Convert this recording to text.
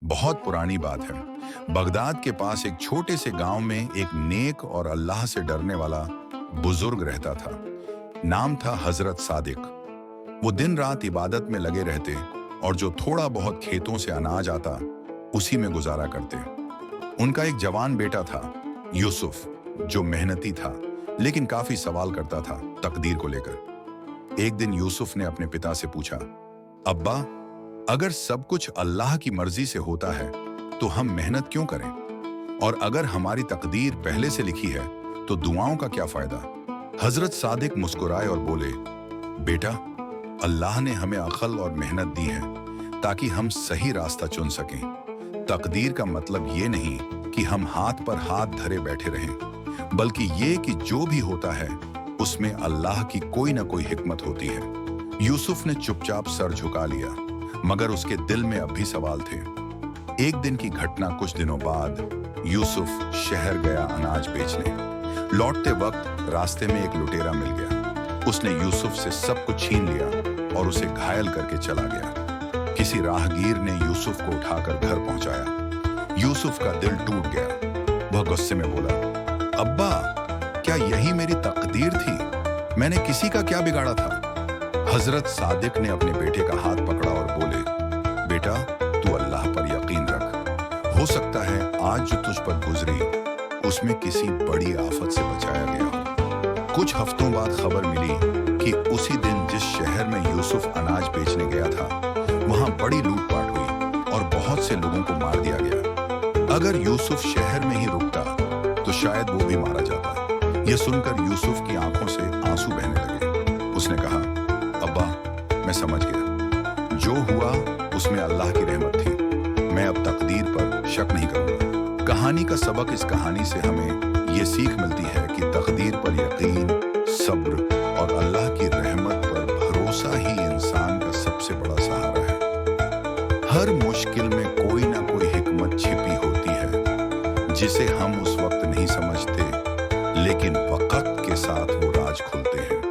बहुत पुरानी बात है। बगदाद के पास एक छोटे से गांव में एक नेक और अल्लाह से डरने वाला बुजुर्ग रहता था। नाम था हजरत सादिक। वो दिन रात इबादत में लगे रहते और जो थोड़ा बहुत खेतों से अनाज आता उसी में गुजारा करते। उनका एक जवान बेटा था यूसुफ, जो मेहनती था लेकिन काफी सवाल करता था तकदीर को लेकर। एक दिन यूसुफ ने अपने पिता से पूछा, अब्बा, अगर सब कुछ अल्लाह की मर्जी से होता है तो हम मेहनत क्यों करें? और अगर हमारी तकदीर पहले से लिखी है तो दुआओं का क्या फायदा? हजरत सादिक मुस्कुराए और बोले, बेटा, अल्लाह ने हमें अक्ल और मेहनत दी है ताकि हम सही रास्ता चुन सकें। तकदीर का मतलब ये नहीं कि हम हाथ पर हाथ धरे बैठे रहें, बल्कि ये कि जो भी होता है उसमें अल्लाह की कोई ना कोई हिकमत होती है। यूसुफ ने चुपचाप सर झुका लिया, मगर उसके दिल में अब भी सवाल थे। एक दिन की घटना कुछ दिनों बाद यूसुफ शहर गया अनाज बेचने। लौटते वक्त रास्ते में एक लुटेरा मिल गया। उसने यूसुफ से सब कुछ छीन लिया और उसे घायल करके चला गया। किसी राहगीर ने यूसुफ को उठाकर घर पहुंचाया। यूसुफ का दिल टूट गया। वह गुस्से में बोला, अब्बा, क्या यही मेरी तकदीर थी? मैंने किसी का क्या बिगाड़ा था? हजरत सादिक ने अपने बेटे का हाथ पकड़ा और बोले, बेटा, तू अल्लाह पर यकीन रख। हो सकता है आज जो तुझ पर गुजरी उसमें किसी बड़ी आफत से बचाया गया हो। कुछ हफ्तों बाद खबर मिली कि उसी दिन जिस शहर में यूसुफ अनाज बेचने गया था वहां बड़ी लूटपाट हुई और बहुत से लोगों को मार दिया गया। अगर यूसुफ शहर में ही रुकता तो शायद वो भी मारा जाता। यह सुनकर यूसुफ की आंखों से आंसू बहने लगे। उसने कहा, अब्बा, मैं समझ गया, जो हुआ उसमें अल्लाह की रहमत थी। मैं अब तकदीर पर शक नहीं करूंगा। कहानी का सबक इस कहानी से हमें ये सीख मिलती है कि तकदीर पर यकीन, सब्र और अल्लाह की रहमत पर भरोसा ही इंसान का सबसे बड़ा सहारा है। हर मुश्किल में कोई ना कोई हिकमत छिपी होती है जिसे हम उस वक्त नहीं समझते, लेकिन वक्त के साथ वो राज खुलते हैं।